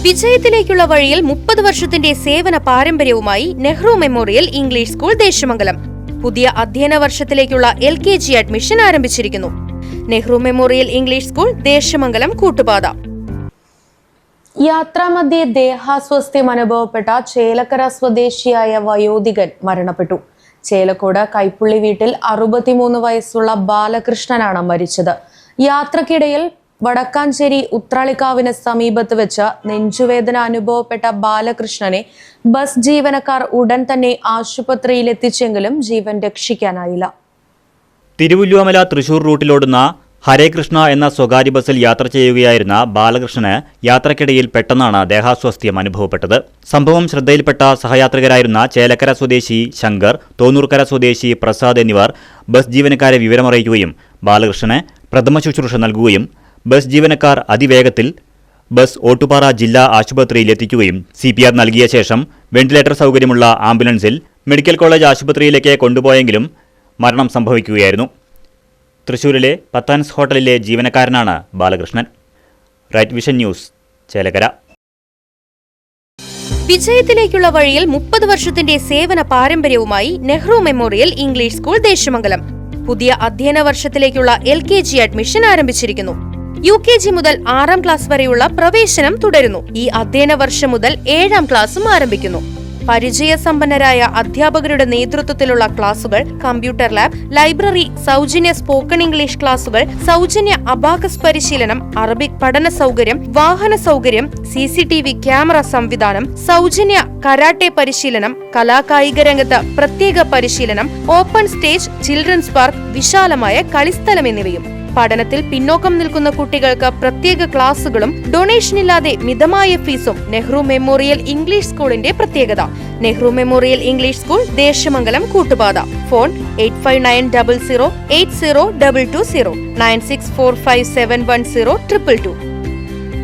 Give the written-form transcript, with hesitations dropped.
വിജയത്തിലേക്കുള്ള വഴിയിൽ 30 വർഷത്തിന്റെ സേവന പാരമ്പര്യവുമായി Nehru Memorial English School Deshamangalam പുതിയ അധ്യയന വർഷത്തിലേക്കുള്ള LKG അഡ്മിഷൻ ആരംഭിച്ചിരിക്കുന്നു. Nehru Memorial English School Deshamangalam Koottupatha. യാത്രാമധ്യേ ദേഹാസ്വാസ്ഥ്യം അനുഭവപ്പെട്ട ചേലക്കര സ്വദേശിയായ വയോധികൻ മരണപ്പെട്ടു. ചേലക്കോട് കൈപ്പുള്ളി വീട്ടിൽ 63 വയസ്സുള്ള ബാലകൃഷ്ണനാണ് മരിച്ചത്. യാത്രക്കിടയിൽ വടക്കാഞ്ചേരി ഉത്രാളിക്കാവിന് സമീപത്ത് വെച്ച് നെഞ്ചുവേദന അനുഭവപ്പെട്ട ബാലകൃഷ്ണനെ ബസ് ജീവനക്കാർ ഉടൻ തന്നെ ആശുപത്രിയിലെത്തിച്ചെങ്കിലും ജീവൻ രക്ഷിക്കാനായില്ല. തിരുവല്ലുവമല തൃശൂർ റൂട്ടിലോടുന്ന ഹരേ കൃഷ്ണ എന്ന സ്വകാര്യ ബസ്സിൽ യാത്ര ചെയ്യുകയായിരുന്ന ബാലകൃഷ്ണന് യാത്രക്കിടയിൽ പെട്ടെന്നാണ് ദേഹാസ്വാസ്ഥ്യം അനുഭവപ്പെട്ടത്. സംഭവം ശ്രദ്ധയിൽപ്പെട്ട സഹയാത്രികരായിരുന്ന ചേലക്കര സ്വദേശി ശങ്കർ, തോന്നൂർക്കര സ്വദേശി പ്രസാദ് എന്നിവർ ബസ് ജീവനക്കാരെ വിവരമറിയിക്കുകയും ബാലകൃഷ്ണന് പ്രഥമ ശുശ്രൂഷ നൽകുകയും ബസ് ജീവനക്കാർ അതിവേഗത്തിൽ ബസ് ഓട്ടുപാറ ജില്ലാ ആശുപത്രിയിലെത്തിക്കുകയും CPR നൽകിയ ശേഷം വെന്റിലേറ്റർ സൗകര്യമുള്ള ആംബുലൻസിൽ മെഡിക്കൽ കോളേജ് ആശുപത്രിയിലേക്ക് കൊണ്ടുപോയെങ്കിലും മരണം സംഭവിക്കുകയായിരുന്നു. തൃശൂരിലെ പത്താൻസ് ഹോട്ടലിലെ ജീവനക്കാരനാണ് Balakrishnan. Right Vision News, Chelakkara. വിജയത്തിലേക്കുള്ള വഴിയിൽ 30 വർഷത്തിന്റെ സേവന പാരമ്പര്യവുമായി Nehru Memorial English School Deshamangalam പുതിയ അധ്യയന വർഷത്തിലേക്കുള്ള LKG അഡ്മിഷൻ ആരംഭിച്ചിരിക്കുന്നു. UKG മുതൽ 6ാം ക്ലാസ് വരെയുള്ള പ്രവേശനം തുടരുന്നു. ഈ അധ്യയന വർഷം മുതൽ 7ാം ക്ലാസും ആരംഭിക്കുന്നു. പരിചയസമ്പന്നരായ അധ്യാപകരുടെ നേതൃത്വത്തിലുള്ള ക്ലാസുകൾ, കമ്പ്യൂട്ടർ ലാബ്, ലൈബ്രറി, സൗജന്യ സ്പോക്കൺ ഇംഗ്ലീഷ് ക്ലാസുകൾ, സൗജന്യ അബാക്കസ് പരിശീലനം, അറബിക് പഠന സൗകര്യം, വാഹന സൗകര്യം, CCTV ക്യാമറ സംവിധാനം, സൗജന്യ കരാട്ടെ പരിശീലനം, കലാകായിക രംഗത്ത് പ്രത്യേക പരിശീലനം, ഓപ്പൺ സ്റ്റേജ്, ചിൽഡ്രൻസ് പാർക്ക്, വിശാലമായ കളിസ്ഥലം എന്നിവയും. പഠനത്തിൽ പിന്നോക്കം നിൽക്കുന്ന കുട്ടികൾക്ക് പ്രത്യേക ക്ലാസുകളും ഡൊണേഷനില്ലാതെ മിതമായ ഫീസും നെഹ്റു മെമ്മോറിയൽ ഇംഗ്ലീഷ് സ്കൂളിന്റെ പ്രത്യേകത. Nehru Memorial English School Deshamangalam Koottupatha. Phone 8590080220 9645710222.